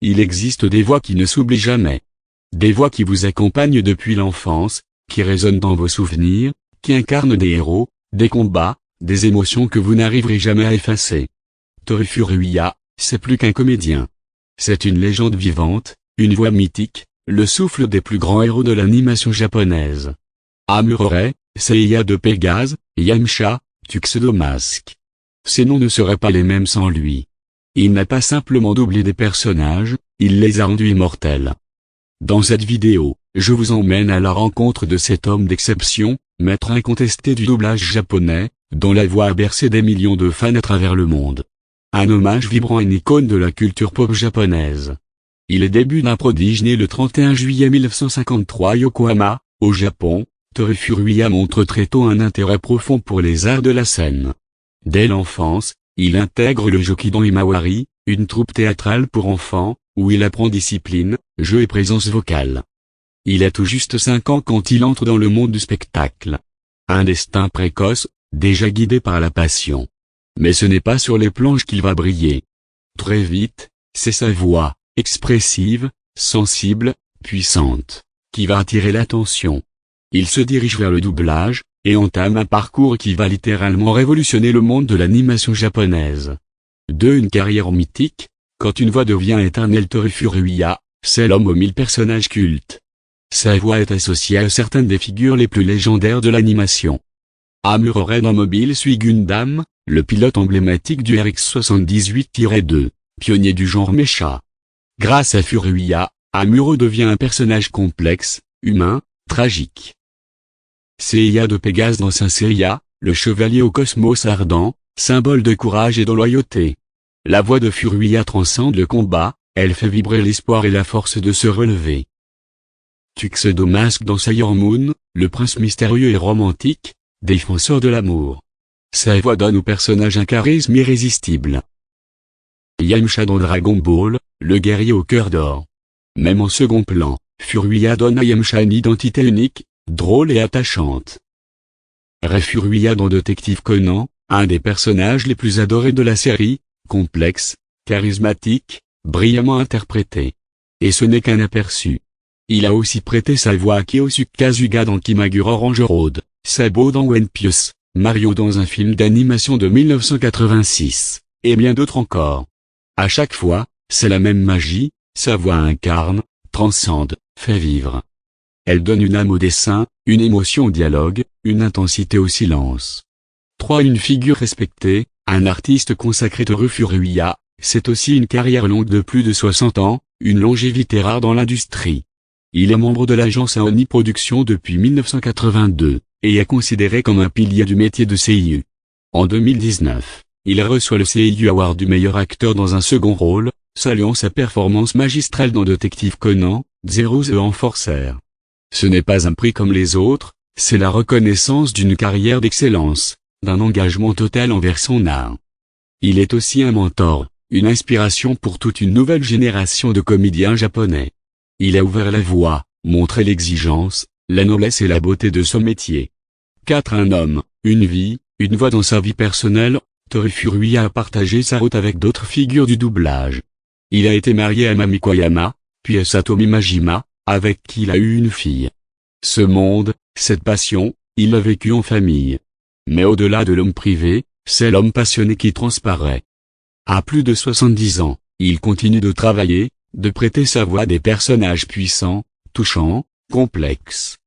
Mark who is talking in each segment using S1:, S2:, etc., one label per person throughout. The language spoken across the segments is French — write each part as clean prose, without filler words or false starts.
S1: il existe des voix qui ne s'oublient jamais. Des voix qui vous accompagnent depuis l'enfance, qui résonnent dans vos souvenirs, qui incarnent des héros, des combats, des émotions que vous n'arriverez jamais à effacer. Toru Furuya, c'est plus qu'un comédien. C'est une légende vivante, une voix mythique, le souffle des plus grands héros de l'animation japonaise. Amurore, Seiya de Pégase, Yamcha, Tuxedo Mask. Ces noms ne seraient pas les mêmes sans lui. Il n'a pas simplement doublé des personnages, il les a rendus immortels. Dans cette vidéo, je vous emmène à la rencontre de cet homme d'exception, maître incontesté du doublage japonais, dont la voix a bercé des millions de fans à travers le monde. Un hommage vibrant à une icône de la culture pop japonaise. Il est début d'un prodige né le 31 juillet 1953 à Yokohama, au Japon. Toru Furuya montre très tôt un intérêt profond pour les arts de la scène. Dès l'enfance, il intègre le Jokidan Himawari, une troupe théâtrale pour enfants, où il apprend discipline, jeu et présence vocale. Il a tout juste 5 ans quand il entre dans le monde du spectacle. Un destin précoce, déjà guidé par la passion. Mais ce n'est pas sur les planches qu'il va briller. Très vite, c'est sa voix, expressive, sensible, puissante, qui va attirer l'attention. Il se dirige vers le doublage, et entame un parcours qui va littéralement révolutionner le monde de l'animation japonaise. Une carrière mythique, quand une voix devient éternelle. Toru Furuya, c'est l'homme aux 1000 personnages cultes. Sa voix est associée à certaines des figures les plus légendaires de l'animation. Amurore dans Mobile Suit Gundam, le pilote emblématique du RX-78-2, pionnier du genre mecha. Grâce à Furuya, Amuro devient un personnage complexe, humain, tragique. Seiya de Pégase dans Saint Seiya, le chevalier au cosmos ardent, symbole de courage et de loyauté. La voix de Furuya transcende le combat, elle fait vibrer l'espoir et la force de se relever. Tuxedo Mask dans Sailor Moon, le prince mystérieux et romantique, défenseur de l'amour. Sa voix donne au personnage un charisme irrésistible. Yamcha dans Dragon Ball, le guerrier au cœur d'or. Même en second plan, Furuya donne à Yamcha une identité unique, drôle et attachante. Rei Furuya dans Détective Conan, un des personnages les plus adorés de la série, complexe, charismatique, brillamment interprété. Et ce n'est qu'un aperçu. Il a aussi prêté sa voix à Kiyosuke Kasuga dans Kimagure Orange Road, Sabo dans One Piece, Mario dans un film d'animation de 1986, et bien d'autres encore. À chaque fois, c'est la même magie, sa voix incarne, transcende, fait vivre. Elle donne une âme au dessin, une émotion au dialogue, une intensité au silence. Une figure respectée, un artiste consacré. Toru Furuya, c'est aussi une carrière longue de plus de 60 ans, une longévité rare dans l'industrie. Il est membre de l'agence Aoni Production depuis 1982, et est considéré comme un pilier du métier de seiyuu. En 2019, il reçoit le Seiyu Award du meilleur acteur dans un second rôle, saluant sa performance magistrale dans Détective Conan, Zero The Enforcer. Ce n'est pas un prix comme les autres, c'est la reconnaissance d'une carrière d'excellence, d'un engagement total envers son art. Il est aussi un mentor, une inspiration pour toute une nouvelle génération de comédiens japonais. Il a ouvert la voie, montré l'exigence, la noblesse et la beauté de son métier. Un homme, une vie, une voix dans sa vie personnelle. Toru Furuya a partagé sa route avec d'autres figures du doublage. Il a été marié à Mami Koyama, puis à Satomi Majima, avec qui il a eu une fille. Ce monde, cette passion, il l'a vécu en famille. Mais au-delà de l'homme privé, c'est l'homme passionné qui transparaît. À plus de 70 ans, il continue de travailler, de prêter sa voix à des personnages puissants, touchants, complexes.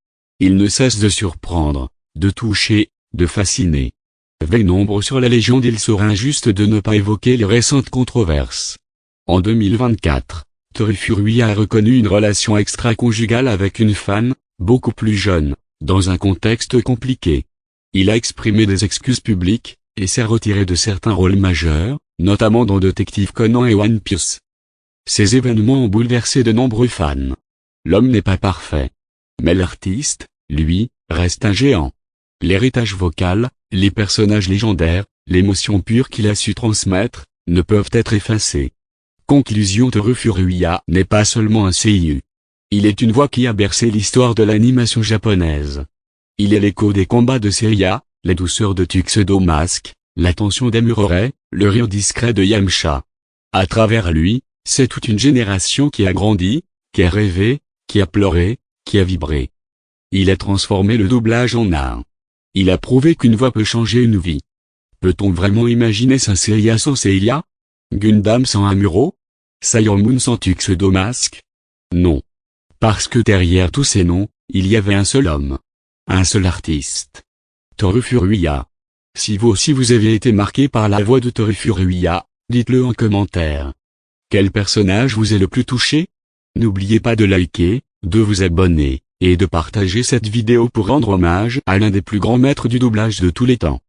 S1: Il ne cesse de surprendre, de toucher, de fasciner. Veille nombre sur la légende. Il serait injuste de ne pas évoquer les récentes controverses. En 2024, Toru Furuya a reconnu une relation extra-conjugale avec une femme, beaucoup plus jeune, dans un contexte compliqué. Il a exprimé des excuses publiques, et s'est retiré de certains rôles majeurs, notamment dans Détective Conan et One Piece. Ces événements ont bouleversé de nombreux fans. L'homme n'est pas parfait. Mais l'artiste, lui, reste un géant. L'héritage vocal, les personnages légendaires, l'émotion pure qu'il a su transmettre, ne peuvent être effacés. Conclusion. Toru Furuya n'est pas seulement un seiyuu. Il est une voix qui a bercé l'histoire de l'animation japonaise. Il est l'écho des combats de Seiya, la douceur de Tuxedo Mask, l'attention d'Amurore, le rire discret de Yamcha. À travers lui, C'est toute une génération qui a grandi, qui a rêvé, qui a pleuré, qui a vibré. Il a transformé le doublage en art. Il a prouvé qu'une voix peut changer une vie. Peut-on vraiment imaginer Saint Seiya sans Seiya? Gundam sans Amuro? Sailor Moon sans Tuxedo Mask? Non. Parce que derrière tous ces noms, il y avait un seul homme. Un seul artiste. Toru Furuya. Si vous aussi vous avez été marqué par la voix de Toru Furuya, dites-le en commentaire. Quel personnage vous est le plus touché? N'oubliez pas de liker, de vous abonner, et de partager cette vidéo pour rendre hommage à l'un des plus grands maîtres du doublage de tous les temps.